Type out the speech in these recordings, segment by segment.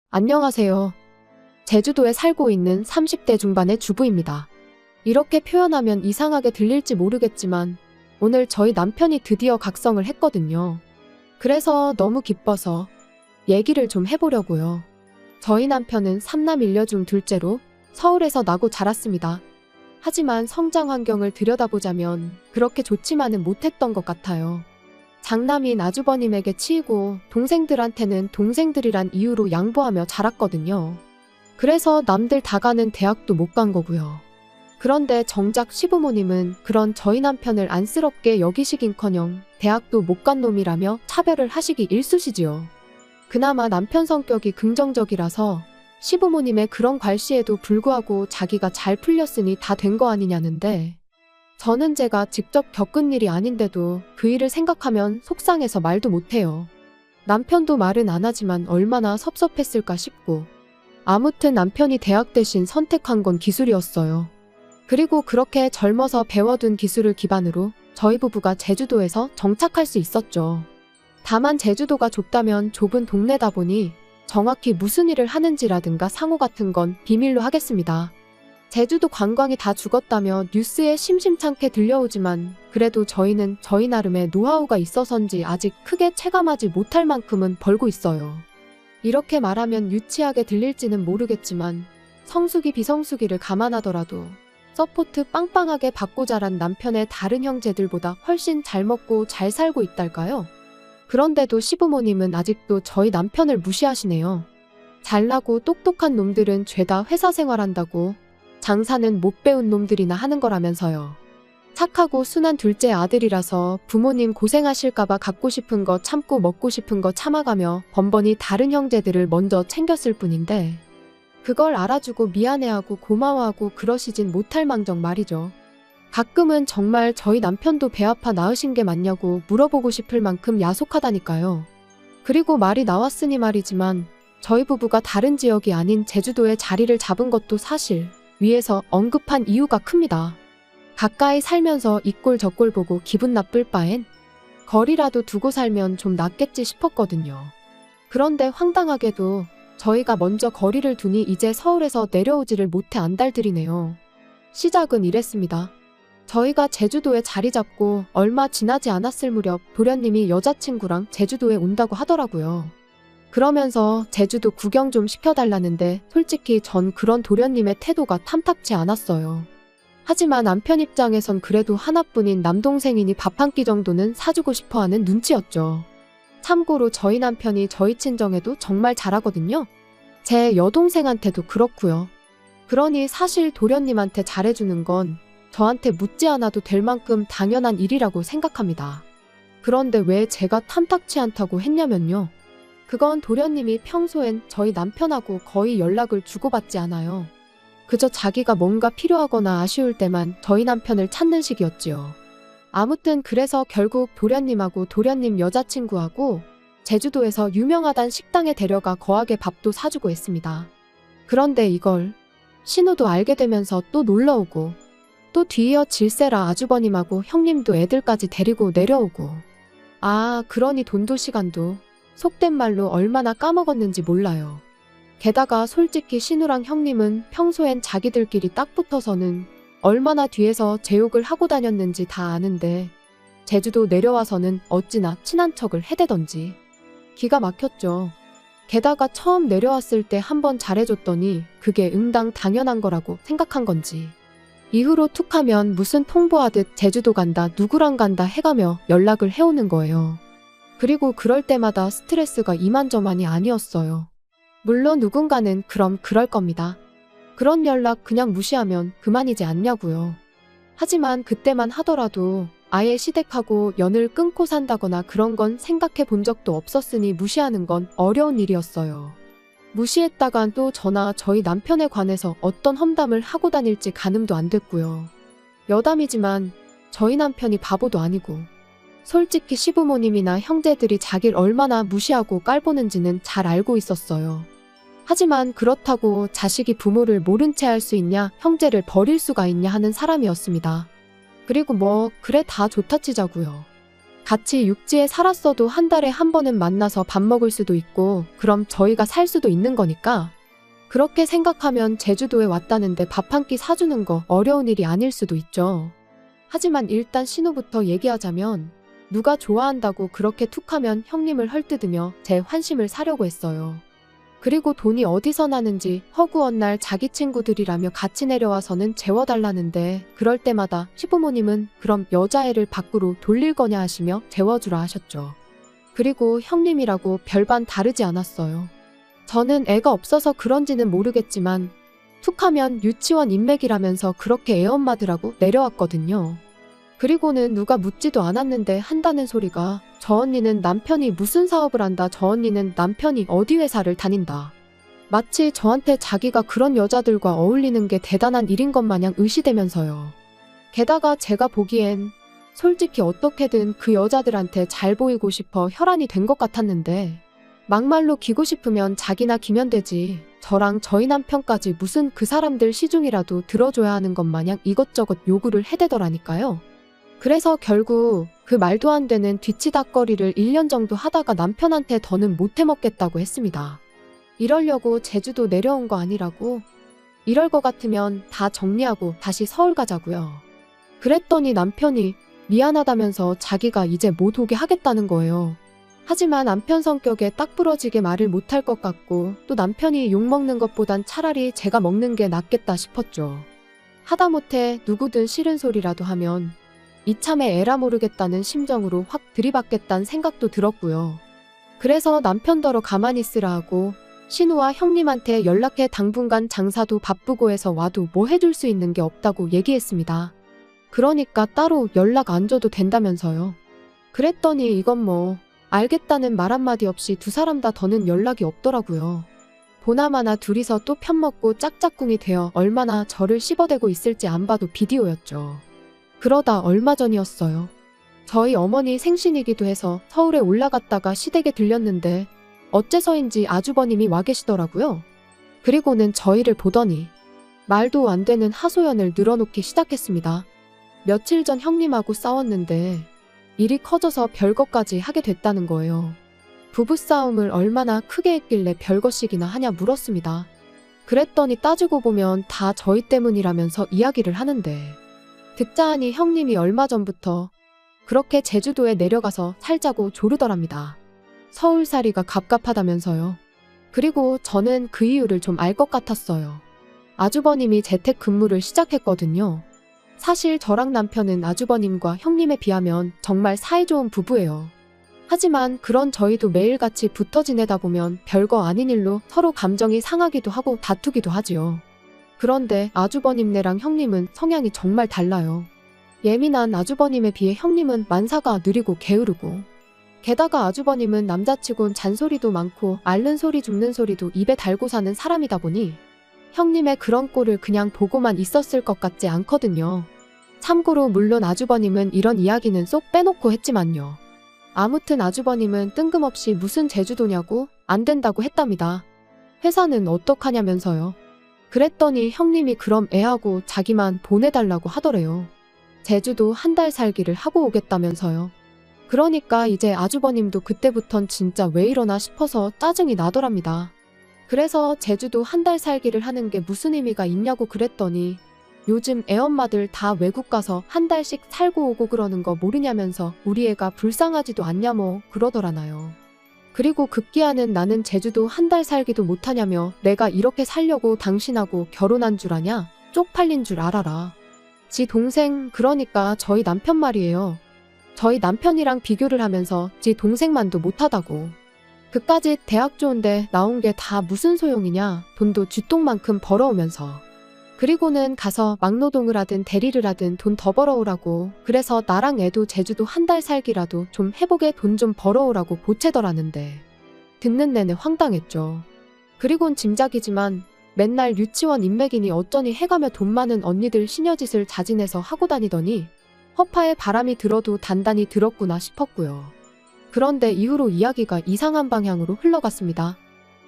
안녕하세요. 제주도에 살고 있는 30대 중반의 주부입니다. 이렇게 표현하면 이상하게 들릴지 모르겠지만 오늘 저희 남편이 드디어 각성을 했거든요. 그래서 너무 기뻐서 얘기를 좀 해보려고요. 저희 남편은 3남 1녀 중 둘째로 서울에서 나고 자랐습니다. 하지만 성장 환경을 들여다보자면 그렇게 좋지만은 못했던 것 같아요. 장남인 아주버님에게 치이고 동생들한테는 동생들이란 이유로 양보하며 자랐거든요. 그래서 남들 다 가는 대학도 못 간 거고요. 그런데 정작 시부모님은 그런 저희 남편을 안쓰럽게 여기시긴커녕 대학도 못 간 놈이라며 차별을 하시기 일쑤시지요. 그나마 남편 성격이 긍정적이라서 시부모님의 그런 괄시에도 불구하고 자기가 잘 풀렸으니 다 된 거 아니냐는데, 저는 제가 직접 겪은 일이 아닌데도 그 일을 생각하면 속상해서 말도 못해요. 남편도 말은 안 하지만 얼마나 섭섭했을까 싶고. 아무튼 남편이 대학 대신 선택한 건 기술이었어요. 그리고 그렇게 젊어서 배워둔 기술을 기반으로 저희 부부가 제주도에서 정착할 수 있었죠. 다만 제주도가 좁다면 좁은 동네다 보니 정확히 무슨 일을 하는지라든가 상호 같은 건 비밀로 하겠습니다. 제주도 관광이 다 죽었다며 뉴스에 심심찮게 들려오지만 그래도 저희는 저희 나름의 노하우가 있어서인지 아직 크게 체감하지 못할 만큼은 벌고 있어요. 이렇게 말하면 유치하게 들릴지는 모르겠지만 성수기 비성수기를 감안하더라도 서포트 빵빵하게 받고 자란 남편의 다른 형제들보다 훨씬 잘 먹고 잘 살고 있달까요? 그런데도 시부모님은 아직도 저희 남편을 무시하시네요. 잘나고 똑똑한 놈들은 죄다 회사 생활한다고, 장사는 못 배운 놈들이나 하는 거라면서요. 착하고 순한 둘째 아들이라서 부모님 고생하실까봐 갖고 싶은 거 참고 먹고 싶은 거 참아가며 번번이 다른 형제들을 먼저 챙겼을 뿐인데 그걸 알아주고 미안해하고 고마워하고 그러시진 못할 망정 말이죠. 가끔은 정말 저희 남편도 배 아파 나으신 게 맞냐고 물어보고 싶을 만큼 야속하다니까요. 그리고 말이 나왔으니 말이지만 저희 부부가 다른 지역이 아닌 제주도에 자리를 잡은 것도 사실 위에서 언급한 이유가 큽니다. 가까이 살면서 이 꼴 저 꼴 보고 기분 나쁠 바엔 거리라도 두고 살면 좀 낫겠지 싶었거든요. 그런데 황당하게도 저희가 먼저 거리를 두니 이제 서울에서 내려오지를 못해 안달들이네요. 시작은 이랬습니다. 저희가 제주도에 자리 잡고 얼마 지나지 않았을 무렵 도련님이 여자친구랑 제주도에 온다고 하더라고요. 그러면서 제주도 구경 좀 시켜달라는데 솔직히 전 그런 도련님의 태도가 탐탁치 않았어요. 하지만 남편 입장에선 그래도 하나뿐인 남동생이니 밥 한 끼 정도는 사주고 싶어하는 눈치였죠. 참고로 저희 남편이 저희 친정에도 정말 잘하거든요. 제 여동생한테도 그렇고요. 그러니 사실 도련님한테 잘해주는 건 저한테 묻지 않아도 될 만큼 당연한 일이라고 생각합니다. 그런데 왜 제가 탐탁치 않다고 했냐면요. 그건 도련님이 평소엔 저희 남편하고 거의 연락을 주고받지 않아요. 그저 자기가 뭔가 필요하거나 아쉬울 때만 저희 남편을 찾는 식이었지요. 아무튼 그래서 결국 도련님하고 도련님 여자친구하고 제주도에서 유명하단 식당에 데려가 거하게 밥도 사주고 했습니다. 그런데 이걸 신우도 알게 되면서 또 놀러오고 또 뒤이어 질세라 아주버님하고 형님도 애들까지 데리고 내려오고, 그러니 돈도 시간도 속된 말로 얼마나 까먹었는지 몰라요. 게다가 솔직히 신우랑 형님은 평소엔 자기들끼리 딱 붙어서는 얼마나 뒤에서 제 욕을 하고 다녔는지 다 아는데 제주도 내려와서는 어찌나 친한 척을 해대던지 기가 막혔죠. 게다가 처음 내려왔을 때 한번 잘해줬더니 그게 응당 당연한 거라고 생각한 건지 이후로 툭하면 무슨 통보하듯 제주도 간다 누구랑 간다 해가며 연락을 해오는 거예요. 그리고 그럴 때마다 스트레스가 이만저만이 아니었어요. 물론 누군가는 그럼 그럴 겁니다. 그런 연락 그냥 무시하면 그만이지 않냐고요. 하지만 그때만 하더라도 아예 시댁하고 연을 끊고 산다거나 그런 건 생각해 본 적도 없었으니 무시하는 건 어려운 일이었어요. 무시했다간 또 저나 저희 남편에 관해서 어떤 험담을 하고 다닐지 가늠도 안 됐고요. 여담이지만 저희 남편이 바보도 아니고 솔직히 시부모님이나 형제들이 자길 얼마나 무시하고 깔보는지는 잘 알고 있었어요. 하지만 그렇다고 자식이 부모를 모른 채 할 수 있냐, 형제를 버릴 수가 있냐 하는 사람이었습니다. 그리고 그래 다 좋다 치자고요. 같이 육지에 살았어도 한 달에 한 번은 만나서 밥 먹을 수도 있고 그럼 저희가 살 수도 있는 거니까 그렇게 생각하면 제주도에 왔다는데 밥 한 끼 사주는 거 어려운 일이 아닐 수도 있죠. 하지만 일단 신우부터 얘기하자면 누가 좋아한다고 그렇게 툭하면 형님을 헐뜯으며 제 환심을 사려고 했어요. 그리고 돈이 어디서 나는지 허구한 날 자기 친구들이라며 같이 내려와서는 재워달라는데 그럴 때마다 시부모님은 그럼 여자애를 밖으로 돌릴 거냐 하시며 재워주라 하셨죠. 그리고 형님이라고 별반 다르지 않았어요. 저는 애가 없어서 그런지는 모르겠지만 툭하면 유치원 인맥이라면서 그렇게 애엄마들하고 내려왔거든요. 그리고는 누가 묻지도 않았는데 한다는 소리가 저 언니는 남편이 무슨 사업을 한다, 저 언니는 남편이 어디 회사를 다닌다. 마치 저한테 자기가 그런 여자들과 어울리는 게 대단한 일인 것 마냥 의시되면서요. 게다가 제가 보기엔 솔직히 어떻게든 그 여자들한테 잘 보이고 싶어 혈안이 된 것 같았는데 막말로 기고 싶으면 자기나 기면 되지. 저랑 저희 남편까지 무슨 그 사람들 시중이라도 들어줘야 하는 것 마냥 이것저것 요구를 해대더라니까요. 그래서 결국 그 말도 안 되는 뒤치다꺼리를 1년 정도 하다가 남편한테 더는 못 해먹겠다고 했습니다. 이러려고 제주도 내려온 거 아니라고? 이럴 것 같으면 다 정리하고 다시 서울 가자고요. 그랬더니 남편이 미안하다면서 자기가 이제 못 오게 하겠다는 거예요. 하지만 남편 성격에 딱 부러지게 말을 못할 것 같고 또 남편이 욕먹는 것보단 차라리 제가 먹는 게 낫겠다 싶었죠. 하다못해 누구든 싫은 소리라도 하면 이참에 에라 모르겠다는 심정으로 확 들이받겠다는 생각도 들었고요. 그래서 남편더러 가만히 있으라 하고 신우와 형님한테 연락해 당분간 장사도 바쁘고 해서 와도 뭐 해줄 수 있는 게 없다고 얘기했습니다. 그러니까 따로 연락 안 줘도 된다면서요. 그랬더니 이건 뭐 알겠다는 말 한마디 없이 두 사람 다 더는 연락이 없더라고요. 보나마나 둘이서 또 편먹고 짝짝꿍이 되어 얼마나 저를 씹어대고 있을지 안 봐도 비디오였죠. 그러다 얼마 전이었어요. 저희 어머니 생신이기도 해서 서울에 올라갔다가 시댁에 들렸는데 어째서인지 아주버님이 와 계시더라고요. 그리고는 저희를 보더니 말도 안 되는 하소연을 늘어놓기 시작했습니다. 며칠 전 형님하고 싸웠는데 일이 커져서 별것까지 하게 됐다는 거예요. 부부싸움을 얼마나 크게 했길래 별것씩이나 하냐 물었습니다. 그랬더니 따지고 보면 다 저희 때문이라면서 이야기를 하는데 듣자 하니 형님이 얼마 전부터 그렇게 제주도에 내려가서 살자고 조르더랍니다. 서울살이가 갑갑하다면서요. 그리고 저는 그 이유를 좀 알 것 같았어요. 아주버님이 재택근무를 시작했거든요. 사실 저랑 남편은 아주버님과 형님에 비하면 정말 사이좋은 부부예요. 하지만 그런 저희도 매일같이 붙어 지내다 보면 별거 아닌 일로 서로 감정이 상하기도 하고 다투기도 하지요. 그런데 아주버님네랑 형님은 성향이 정말 달라요. 예민한 아주버님에 비해 형님은 만사가 느리고 게으르고 게다가 아주버님은 남자치곤 잔소리도 많고 앓는 소리 죽는 소리도 입에 달고 사는 사람이다 보니 형님의 그런 꼴을 그냥 보고만 있었을 것 같지 않거든요. 참고로 물론 아주버님은 이런 이야기는 쏙 빼놓고 했지만요. 아무튼 아주버님은 뜬금없이 무슨 제주도냐고 안 된다고 했답니다. 회사는 어떡하냐면서요. 그랬더니 형님이 그럼 애하고 자기만 보내달라고 하더래요. 제주도 한 달 살기를 하고 오겠다면서요. 그러니까 이제 아주버님도 그때부턴 진짜 왜 이러나 싶어서 짜증이 나더랍니다. 그래서 제주도 한 달 살기를 하는 게 무슨 의미가 있냐고 그랬더니 요즘 애엄마들 다 외국 가서 한 달씩 살고 오고 그러는 거 모르냐면서 우리 애가 불쌍하지도 않냐 뭐 그러더라나요. 그리고 급기야는 나는 제주도 한 달 살기도 못하냐며 내가 이렇게 살려고 당신하고 결혼한 줄 아냐? 쪽팔린 줄 알아라. 지 동생 그러니까 저희 남편 말이에요. 저희 남편이랑 비교를 하면서 지 동생만도 못하다고. 그까짓 대학 좋은데 나온 게 다 무슨 소용이냐. 돈도 쥐똥만큼 벌어오면서. 그리고는 가서 막노동을 하든 대리를 하든 돈 더 벌어오라고. 그래서 나랑 애도 제주도 한 달 살기라도 좀 해보게 돈 좀 벌어오라고 보채더라는데 듣는 내내 황당했죠. 그리곤 짐작이지만 맨날 유치원 인맥이니 어쩌니 해가며 돈 많은 언니들 시녀짓을 자진해서 하고 다니더니 허파에 바람이 들어도 단단히 들었구나 싶었고요. 그런데 이후로 이야기가 이상한 방향으로 흘러갔습니다.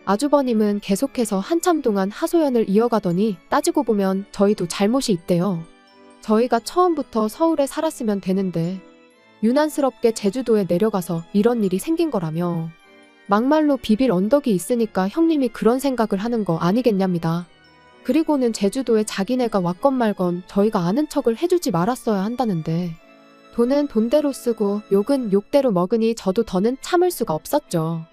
아주버님은 계속해서 한참 동안 하소연을 이어가더니 따지고 보면 저희도 잘못이 있대요. 저희가 처음부터 서울에 살았으면 되는데 유난스럽게 제주도에 내려가서 이런 일이 생긴 거라며 막말로 비빌 언덕이 있으니까 형님이 그런 생각을 하는 거 아니겠냐입니다. 그리고는 제주도에 자기네가 왔건 말건 저희가 아는 척을 해주지 말았어야 한다는데 돈은 돈대로 쓰고 욕은 욕대로 먹으니 저도 더는 참을 수가 없었죠.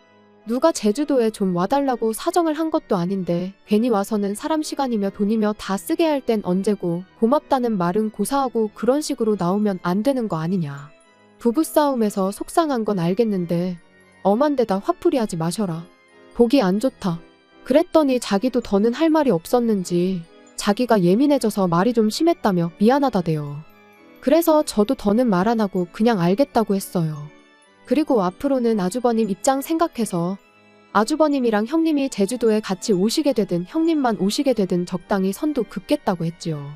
누가 제주도에 좀 와달라고 사정을 한 것도 아닌데 괜히 와서는 사람 시간이며 돈이며 다 쓰게 할 땐 언제고 고맙다는 말은 고사하고 그런 식으로 나오면 안 되는 거 아니냐. 부부싸움에서 속상한 건 알겠는데 엄한 데다 화풀이하지 마셔라. 보기 안 좋다. 그랬더니 자기도 더는 할 말이 없었는지 자기가 예민해져서 말이 좀 심했다며 미안하다대요. 그래서 저도 더는 말 안 하고 그냥 알겠다고 했어요. 그리고 앞으로는 아주버님 입장 생각해서 아주버님이랑 형님이 제주도에 같이 오시게 되든 형님만 오시게 되든 적당히 선도 긋겠다고 했지요.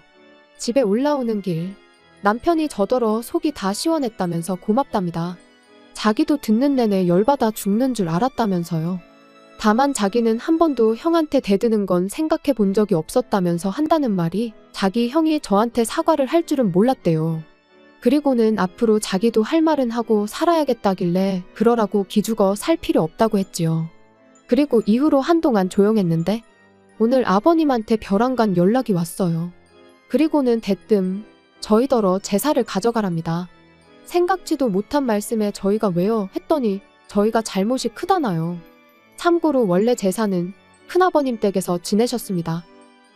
집에 올라오는 길 남편이 저더러 속이 다 시원했다면서 고맙답니다. 자기도 듣는 내내 열받아 죽는 줄 알았다면서요. 다만 자기는 한 번도 형한테 대드는 건 생각해 본 적이 없었다면서 한다는 말이 자기 형이 저한테 사과를 할 줄은 몰랐대요. 그리고는 앞으로 자기도 할 말은 하고 살아야겠다길래 그러라고 기죽어 살 필요 없다고 했지요. 그리고 이후로 한동안 조용했는데 오늘 아버님한테 벼랑간 연락이 왔어요. 그리고는 대뜸 저희더러 제사를 가져가랍니다. 생각지도 못한 말씀에 저희가 왜요? 했더니 저희가 잘못이 크다나요. 참고로 원래 제사는 큰아버님 댁에서 지내셨습니다.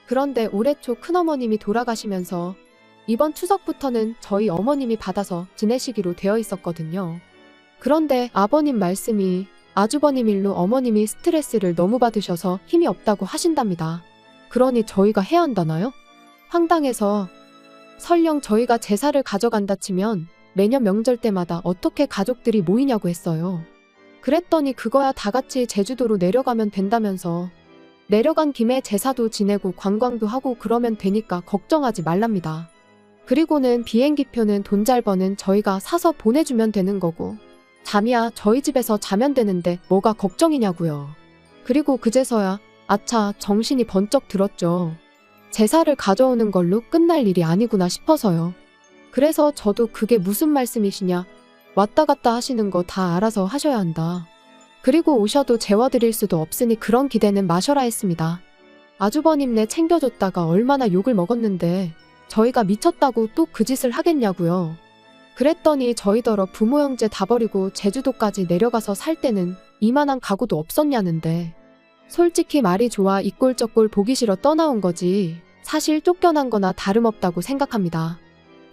그런데 올해 초 큰어머님이 돌아가시면서 이번 추석부터는 저희 어머님이 받아서 지내시기로 되어 있었거든요. 그런데 아버님 말씀이 아주버님 일로 어머님이 스트레스를 너무 받으셔서 힘이 없다고 하신답니다. 그러니 저희가 해야 한다나요? 황당해서 설령 저희가 제사를 가져간다 치면 매년 명절 때마다 어떻게 가족들이 모이냐고 했어요. 그랬더니 그거야 다 같이 제주도로 내려가면 된다면서 내려간 김에 제사도 지내고 관광도 하고 그러면 되니까 걱정하지 말랍니다. 그리고는 비행기표는 돈 잘 버는 저희가 사서 보내주면 되는 거고 잠이야 저희 집에서 자면 되는데 뭐가 걱정이냐고요. 그리고 그제서야 아차 정신이 번쩍 들었죠. 제사를 가져오는 걸로 끝날 일이 아니구나 싶어서요. 그래서 저도 그게 무슨 말씀이시냐 왔다 갔다 하시는 거 다 알아서 하셔야 한다. 그리고 오셔도 재워드릴 수도 없으니 그런 기대는 마셔라 했습니다. 아주버님네 챙겨줬다가 얼마나 욕을 먹었는데 저희가 미쳤다고 또 그 짓을 하겠냐고요. 그랬더니 저희더러 부모 형제 다 버리고 제주도까지 내려가서 살 때는 이만한 가구도 없었냐는데 솔직히 말이 좋아 이 꼴 저 꼴 보기 싫어 떠나온 거지 사실 쫓겨난 거나 다름없다고 생각합니다.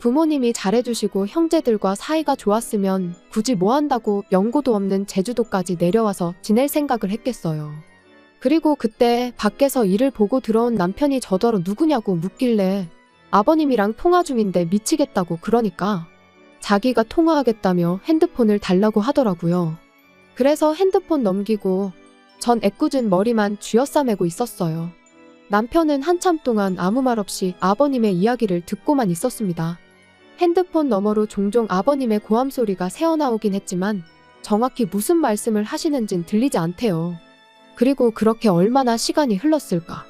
부모님이 잘해주시고 형제들과 사이가 좋았으면 굳이 뭐 한다고 연고도 없는 제주도까지 내려와서 지낼 생각을 했겠어요. 그리고 그때 밖에서 일을 보고 들어온 남편이 저더러 누구냐고 묻길래 아버님이랑 통화 중인데 미치겠다고 그러니까 자기가 통화하겠다며 핸드폰을 달라고 하더라고요. 그래서 핸드폰 넘기고 전 애꿎은 머리만 쥐어싸매고 있었어요. 남편은 한참 동안 아무 말 없이 아버님의 이야기를 듣고만 있었습니다. 핸드폰 너머로 종종 아버님의 고함 소리가 새어나오긴 했지만 정확히 무슨 말씀을 하시는진 들리지 않대요. 그리고 그렇게 얼마나 시간이 흘렀을까.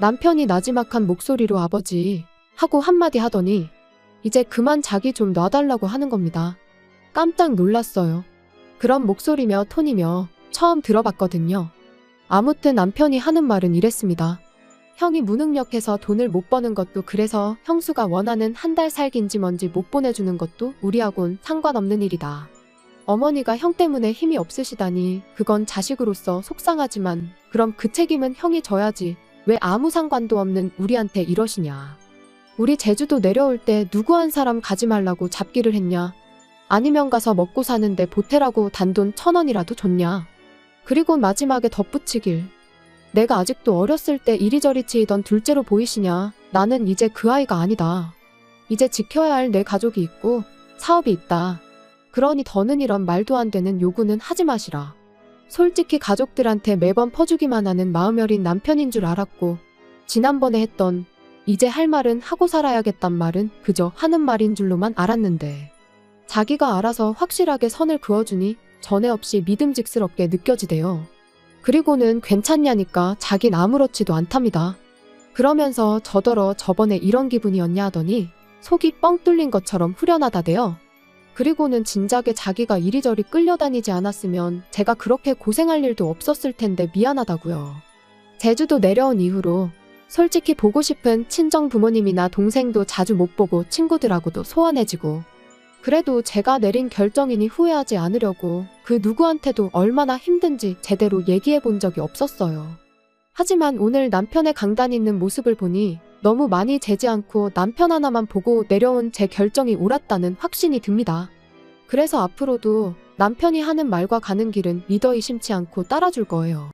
남편이 나지막한 목소리로 아버지 하고 한마디 하더니 이제 그만 자기 좀 놔달라고 하는 겁니다. 깜짝 놀랐어요. 그런 목소리며 톤이며 처음 들어봤거든요. 아무튼 남편이 하는 말은 이랬습니다. 형이 무능력해서 돈을 못 버는 것도 그래서 형수가 원하는 한 달 살기인지 뭔지 못 보내주는 것도 우리하고는 상관없는 일이다. 어머니가 형 때문에 힘이 없으시다니 그건 자식으로서 속상하지만 그럼 그 책임은 형이 져야지 왜 아무 상관도 없는 우리한테 이러시냐. 우리 제주도 내려올 때 누구 한 사람 가지 말라고 잡기를 했냐. 아니면 가서 먹고 사는데 보태라고 단돈 1,000원이라도 줬냐. 그리고 마지막에 덧붙이길 내가 아직도 어렸을 때 이리저리 치이던 둘째로 보이시냐. 나는 이제 그 아이가 아니다. 이제 지켜야 할 내 가족이 있고 사업이 있다. 그러니 더는 이런 말도 안 되는 요구는 하지 마시라. 솔직히 가족들한테 매번 퍼주기만 하는 마음 여린 남편인 줄 알았고 지난번에 했던 이제 할 말은 하고 살아야겠단 말은 그저 하는 말인 줄로만 알았는데 자기가 알아서 확실하게 선을 그어주니 전에 없이 믿음직스럽게 느껴지대요. 그리고는 괜찮냐니까 자긴 아무렇지도 않답니다. 그러면서 저더러 저번에 이런 기분이었냐 하더니 속이 뻥 뚫린 것처럼 후련하다대요. 그리고는 진작에 자기가 이리저리 끌려다니지 않았으면 제가 그렇게 고생할 일도 없었을 텐데 미안하다고요. 제주도 내려온 이후로 솔직히 보고 싶은 친정 부모님이나 동생도 자주 못 보고 친구들하고도 소원해지고, 그래도 제가 내린 결정이니 후회하지 않으려고 그 누구한테도 얼마나 힘든지 제대로 얘기해 본 적이 없었어요. 하지만 오늘 남편의 강단 있는 모습을 보니 너무 많이 재지 않고 남편 하나만 보고 내려온 제 결정이 옳았다는 확신이 듭니다. 그래서 앞으로도 남편이 하는 말과 가는 길은 믿어 의심치 않고 따라줄 거예요.